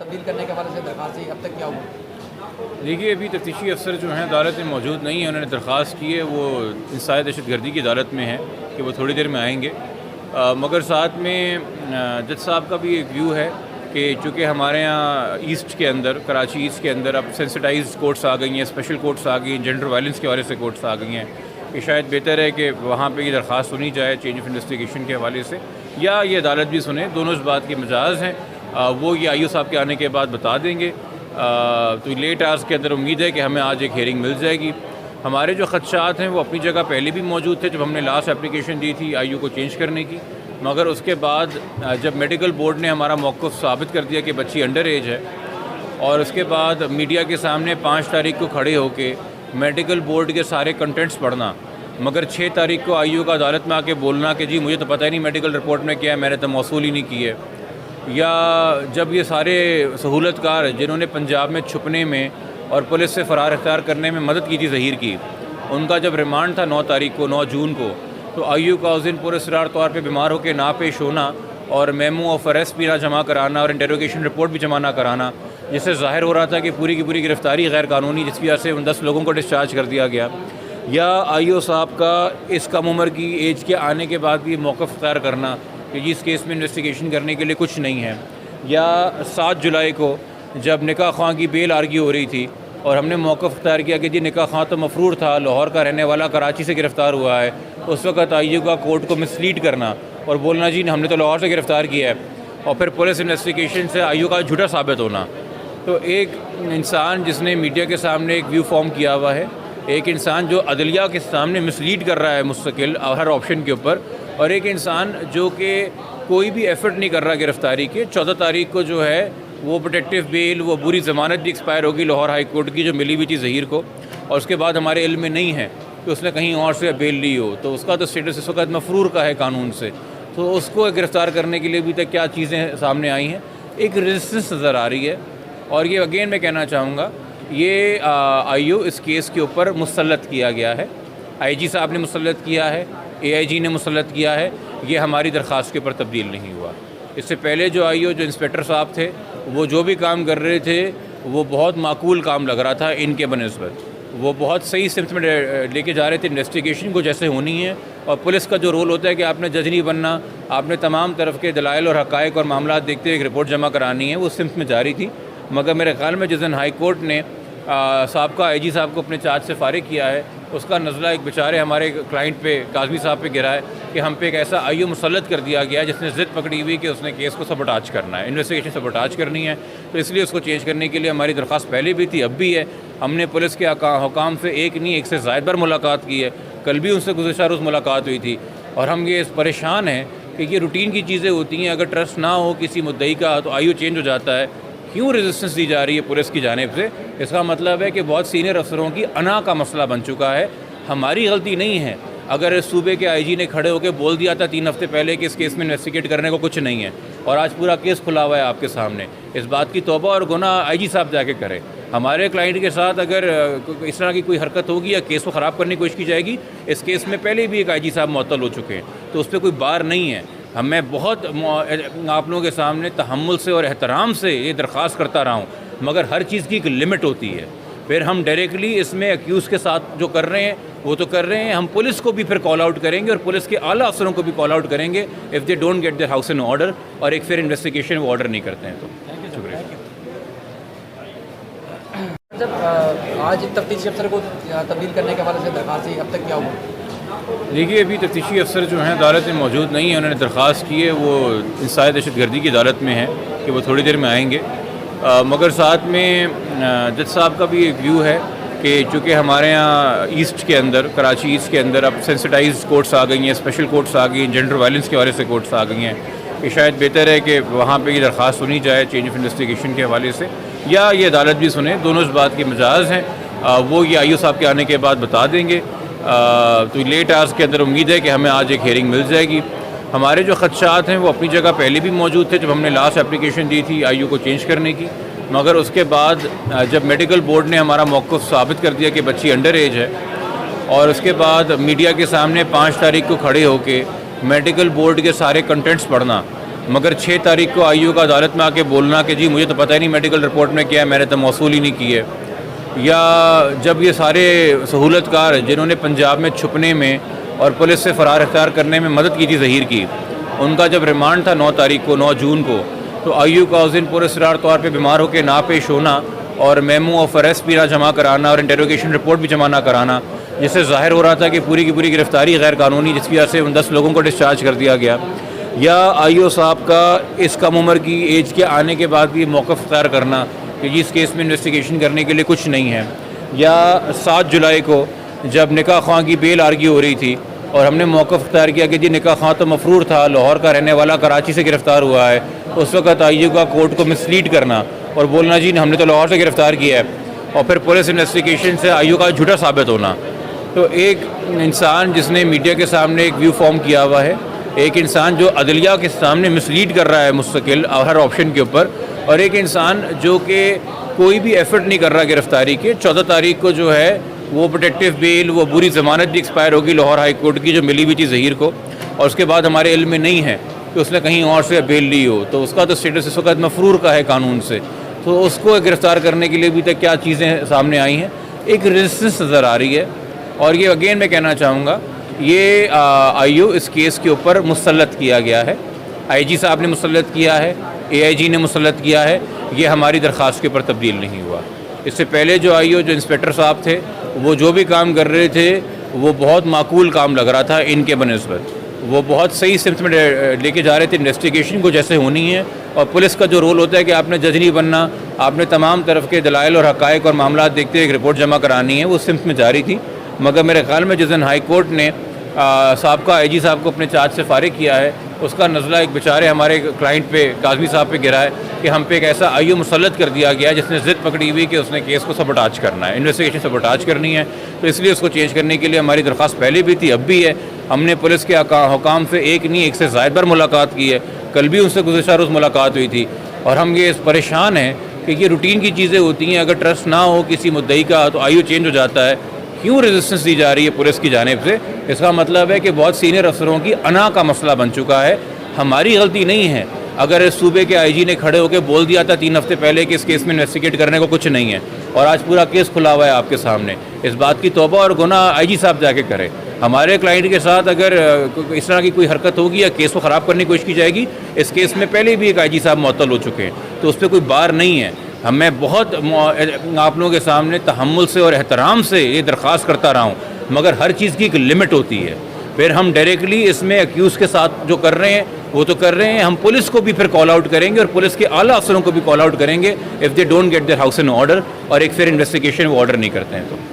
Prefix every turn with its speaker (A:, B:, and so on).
A: तब्दील करने के हवाले से दरख्वास्त थी, अब तक क्या हुआ?
B: देखिए, अभी तफ्तीशी अफसर जो हैं अदालत में मौजूद नहीं है। उन्होंने दरख्वास्त की है, वो इंसाय दहशतगर्दी की अदालत में है कि वो थोड़ी देर में आएंगे। मगर साथ में जज साहब का भी एक व्यू है कि चूँकि हमारे यहाँ ईस्ट के अंदर, कराची ईस्ट के अंदर अब सेंसिटाइज कोर्ट्स आ गई हैं, स्पेशल कोर्ट्स आ गई हैं, जेंडर वायलेंस के हवाले से कोर्ट्स आ गई हैं, कि शायद बेहतर है कि वहाँ पे ये दरख्वास्त सुनी जाए चेंज ऑफ इन्वेस्टिगेशन के हवाले से, या ये अदालत भी सुने। दोनों इस बात के मिजाज हैं। वो ये आईओ साहब के आने के बाद बता देंगे। तो लेट आवर्स के अंदर उम्मीद है कि हमें आज एक हेयरिंग मिल जाएगी। हमारे जो खदशात हैं वो अपनी जगह पहले भी मौजूद थे जब हमने लास्ट एप्लीकेशन दी थी आईओ को चेंज करने की, मगर उसके बाद जब मेडिकल बोर्ड ने हमारा मौक़िफ़ साबित कर दिया कि बच्ची अंडर एज है, और उसके बाद मीडिया के सामने 5 तारीख को खड़े होके मेडिकल बोर्ड के सारे कंटेंट्स पढ़ना, मगर 6 तारीख को आईओ का अदालत में आके बोलना कि जी मुझे तो पता ही नहीं मेडिकल रिपोर्ट में क्या है, मैंने तो मौसूल ही नहीं की है। या जब ये सारे सहूलतकार जिन्होंने पंजाब में छुपने में और पुलिस से फ़रार अख्तियार करने में मदद की थी ज़हीर की, उनका जब रिमांड था 9 तारीख को, 9 जून को, तो आईयू का उस दिन पुरस्कार तौर पे बीमार होकर ना पेश होना और मेमो ऑफ अरेस्ट भी ना जमा कराना और इंटेरोगेशन रिपोर्ट भी जमा ना कराना, जिससे ज़ाहिर हो रहा था कि पूरी की पूरी गिरफ़्तारी गैर कानूनी, जिसकी वजह से उन 10 लोगों को डिस्चार्ज कर दिया गया। या आईओ साहब का इस कम उम्र की एज के आने के बाद भी मौक़िफ़ अख्तियार करना कि जी इस केस में इन्वेस्टिगेशन करने के लिए कुछ नहीं है। या 7 जुलाई को जब निकाह खां की बेल आर्ग्यू हो रही थी और हमने मौक़िफ़ अख्तियार किया कि जी निकाह खां तो मफरूर था, लाहौर का रहने वाला, कराची से गिरफ़्तार हुआ है, उस वक्त आईयू का कोर्ट को मिसलीड करना और बोलना जी हमने तो लाहौर से गिरफ़्तार किया है, और फिर पुलिस इन्वेस्टिगेशन से आईयू का झूठा साबित होना। तो एक इंसान जिसने मीडिया के सामने एक व्यू फॉर्म किया हुआ है, एक इंसान जो अदलिया के सामने मिसलीड कर रहा है मुस्तकिल हर ऑप्शन के ऊपर, और एक इंसान जो कि कोई भी एफर्ट नहीं कर रहा गिरफ़्तारी के। 14 तारीख को जो है वो प्रोटेक्टिव बेल, वो बुरी ज़मानत भी एक्सपायर होगी लाहौर हाई कोर्ट की जो मिली हुई थी ज़हीर को, और उसके बाद हमारे इल्म में नहीं है कि उसने कहीं और से बेल ली हो, तो उसका तो स्टेटस इस वक्त मफरूर का है कानून से। तो उसको गिरफ़्तार करने के लिए अभी तक क्या चीज़ें सामने आई हैं, एक रेजिस्टेंस नज़र आ रही है। और ये अगेन मैं कहना चाहूँगा, ये आईओ इस केस के ऊपर मुसल्लत किया गया है, आईजी साहब ने मुसल्लत किया है, एआईजी ने मुसल्लत किया है, ये हमारी दरख्वास्त के ऊपर तब्दील नहीं हुआ। इससे पहले जो आईओ, जो इंस्पेक्टर साहब थे, वो जो भी काम कर रहे थे वो बहुत माकूल काम लग रहा था इनके बनिस्बत। वो बहुत सही सिम्त में लेके जा रहे थे इन्वेस्टिगेशन को जैसे होनी है, और पुलिस का जो रोल होता है कि आपने जज नहीं बनना, आपने तमाम तरफ के दलाइल और हक़ाइक़ और मामला देखते हुए एक रिपोर्ट जमा करानी है, वो सिम्त में जारी थी। मगर मेरे ख्याल में जिस दिन हाई कोर्ट ने साबका आईजी साहब को अपने चार्ज से फारिग किया है, उसका नज़ला एक बेचारे हमारे क्लाइंट पे, काज़मी साहब पे गिरा है कि हम पे एक ऐसा आईओ मुसल्लत कर दिया गया जिसने ज़िद पकड़ी हुई कि उसने केस को सबोटाज करना है, इन्वेस्टिगेशन सबोटाज करनी है। तो इसलिए उसको चेंज करने के लिए हमारी दरख्वास्त पहले भी थी, अब भी है। हमने पुलिस के हुकाम से एक नहीं, एक से ज़ायद बार मुलाकात की है, कल भी उनसे गुज़श्ता रोज़ मुलाकात हुई थी, और हम ये परेशान हैं कि ये रूटीन की चीज़ें होती हैं। अगर ट्रस्ट ना हो किसी मुद्दई का तो आईओ चेंज हो जाता है। क्यों रेजिस्टेंस दी जा रही है पुलिस की जानिब से? इसका मतलब है कि बहुत सीनियर अफसरों की अना का मसला बन चुका है। हमारी गलती नहीं है। अगर सूबे के आईजी ने खड़े होकर बोल दिया था 3 हफ्ते पहले कि इस केस में इन्वेस्टिगेट करने को कुछ नहीं है, और आज पूरा केस खुला हुआ है आपके सामने, इस बात की तौबा और गुनाह आईजी साहब जाके करें। हमारे क्लाइंट के साथ अगर इस तरह की कोई हरकत होगी या केस को ख़राब करने की कोशिश की जाएगी, इस केस में पहले भी एक आईजी साहब मुअत्तल हो चुके हैं, तो उस पर कोई बार नहीं है। मैं बहुत आप लोगों के सामने तहम्मुल से और एहतराम से ये दरख्वास्त करता रहा हूँ, मगर हर चीज़ की एक लिमिट होती है। फिर हम डायरेक्टली इसमें एक्यूज़ के साथ जो कर रहे हैं वो तो कर रहे हैं, हम पुलिस को भी फिर कॉल आउट करेंगे और पुलिस के आला अफसरों को भी कॉल आउट करेंगे if they don't get their house in order, और एक फिर इन्वेस्टिगेशन वो ऑर्डर नहीं करते हैं। तो शुक्रिया।
A: जब आज तफ्तीशी अफसर को तब्दील करने के हवाले से दरख्वास्त थी, अब तक क्या हुआ?
B: देखिए, अभी तफ्तीशी अफसर जो हैं अदालत में मौजूद नहीं है। उन्होंने दरख्वास्त की है, वो इंसाय दहशतगर्दी की अदालत में है कि वो थोड़ी देर में आएंगे। मगर साथ में जज साहब का भी एक व्यू है कि चूँकि हमारे यहाँ ईस्ट के अंदर, कराची ईस्ट के अंदर अब सेंसिटाइज कोर्ट्स आ गई हैं, स्पेशल कोर्ट्स आ गई हैं, जेंडर वायलेंस के हवाले से कोर्ट्स आ गई हैं, कि शायद बेहतर है कि वहाँ पे ये दरख्वास्त सुनी जाए चेंज ऑफ इन्वेस्टिगेशन के हवाले से, या ये अदालत भी सुने। दोनों इस बात के मिजाज हैं। वो ये आईओ साहब के आने के बाद बता देंगे। तो लेट आवर्स के अंदर उम्मीद है कि हमें आज एक हेयरिंग मिल जाएगी। हमारे जो खदशात हैं वो अपनी जगह पहले भी मौजूद थे जब हमने लास्ट एप्लीकेशन दी थी आईओ को चेंज करने की, मगर उसके बाद जब मेडिकल बोर्ड ने हमारा मौक़िफ़ साबित कर दिया कि बच्ची अंडर एज है, और उसके बाद मीडिया के सामने 5 तारीख को खड़े होके मेडिकल बोर्ड के सारे कंटेंट्स पढ़ना, मगर 6 तारीख को आईयू का अदालत में आके बोलना कि जी मुझे तो पता ही नहीं मेडिकल रिपोर्ट में क्या है, मैंने तो मौसूल ही नहीं की है, या जब ये सारे सहूलतकार जिन्होंने पंजाब में छुपने में और पुलिस से फ़रार अख्तियार करने में मदद की थी ज़हीर की, उनका जब रिमांड था 9 तारीख को 9 जून को, तो आईयू का उस दिन पुरस्कार तौर पे बीमार होकर ना पेश होना और मेमो ऑफ अरेस्ट भी ना जमा कराना और इंटेरोगेशन रिपोर्ट भी जमा ना कराना, जिससे ज़ाहिर हो रहा था कि पूरी की पूरी गिरफ्तारी गैर कानूनी, जिसकी वजह से उन 10 लोगों को डिस्चार्ज कर दिया गया, या आईओ साहब का इस कम उम्र की एज के आने के बाद भी मौक़िफ़ इख्तियार करना कि जी इस केस में इन्वेस्टिगेशन करने के लिए कुछ नहीं है, या 7 जुलाई को जब निकाह खां की बेल आर्ग्यू हो रही थी और हमने मौक़िफ़ इख्तियार किया कि जी निकाह खां तो मफरूर था, लाहौर का रहने वाला, कराची से गिरफ़्तार हुआ है, उस वक्त आईयू का कोर्ट को मिसलीड करना और बोलना जी हमने तो लाहौर से गिरफ़्तार किया है, और फिर पुलिस इन्वेस्टिगेशन से आईयू का झूठा साबित होना। तो एक इंसान जिसने मीडिया के सामने एक व्यू फॉर्म किया हुआ है, एक इंसान जो अदलिया के सामने मिसलीड कर रहा है मुस्तकिल हर ऑप्शन के ऊपर, और एक इंसान जो कि कोई भी एफर्ट नहीं कर रहा गिरफ़्तारी के। 14 तारीख को जो है वो प्रोटेक्टिव बेल, वो बुरी ज़मानत भी एक्सपायर होगी लाहौर हाई कोर्ट की जो मिली हुई थी ज़हीर को, और उसके बाद हमारे इल्म में नहीं है कि उसने कहीं और से बेल ली हो, तो उसका तो स्टेटस इस वक्त मफरूर का है कानून से, तो उसको गिरफ़्तार करने के लिए भी तक क्या चीज़ें सामने आई हैं, एक रेजिस्टेंस नज़र आ रही है। और ये अगेन मैं कहना चाहूँगा, ये आईयू इस केस के ऊपर मुसल्लत किया गया है, आईजी साहब ने मुसल्लत किया है, एआईजी ने मुसल्लत किया है, ये हमारी दरख्वास्त के ऊपर तब्दील नहीं हुआ। इससे पहले जो आईयू जो इंस्पेक्टर साहब थे, वो जो भी काम कर रहे थे वो बहुत माकूल काम लग रहा था इनके बनस्बत, वो बहुत सही सिमत में लेके जा रहे थे इन्वेस्टिगेशन को जैसे होनी है, और पुलिस का जो रोल होता है कि आपने जज नहीं बनना, आपने तमाम तरफ के दलाइल और हक़ाइक़ और मामला देखते हुए एक रिपोर्ट जमा करानी है, वो सिमत में जारी थी। मगर मेरे ख्याल में जिस दिन हाई कोर्ट ने साबका आईजी साहब को अपने चार्ज से फारिग किया है, उसका नज़ला एक बेचारे हमारे क्लाइंट पे, काज़मी साहब पे गिरा है कि हम पे एक ऐसा आईयू मुसल्लत कर दिया गया जिसने ज़िद पकड़ी हुई कि उसने केस को सबटाज करना है, इन्वेस्टिगेशन सबटाज करनी है। तो इसलिए उसको चेंज करने के लिए हमारी दरख्वास्त पहले भी थी, अब भी है। हमने पुलिस के हुकाम से एक नहीं, एक से ज़ायद बार मुलाकात की है, कल भी उनसे गुज़श्ता रोज़ मुलाकात हुई थी, और हम ये परेशान हैं कि ये रूटीन की चीज़ें होती हैं, अगर ट्रस्ट ना हो किसी मुद्दई का तो आईयू चेंज हो जाता है। क्यों रेजिस्टेंस दी जा रही है पुलिस की जानिब से? इसका मतलब है कि बहुत सीनियर अफसरों की अना का मसला बन चुका है, हमारी गलती नहीं है। अगर इस सूबे के आईजी ने खड़े होकर बोल दिया था 3 हफ्ते पहले कि इस केस में इन्वेस्टिगेट करने को कुछ नहीं है, और आज पूरा केस खुला हुआ है आपके सामने, इस बात की तौबा और गुनाह आईजी साहब जाके करें। हमारे क्लाइंट के साथ अगर इस तरह की कोई हरकत होगी या केस को ख़राब करने की कोशिश की जाएगी, इस केस में पहले भी एक आईजी साहब मुअत्तल हो चुके हैं, तो उस पर कोई बार नहीं है। मैं बहुत आप लोगों के सामने तहम्मुल से और एहतराम से ये दरख्वास्त करता रहा हूँ, मगर हर चीज़ की एक लिमिट होती है। फिर हम डायरेक्टली इसमें एक्यूज़ के साथ जो कर रहे हैं वो तो कर रहे हैं, हम पुलिस को भी फिर कॉल आउट करेंगे और पुलिस के आला अफसरों को भी कॉल आउट करेंगे if they don't get their house in order, और एक फिर इन्वेस्टिगेशन वो ऑर्डर नहीं करते हैं तो।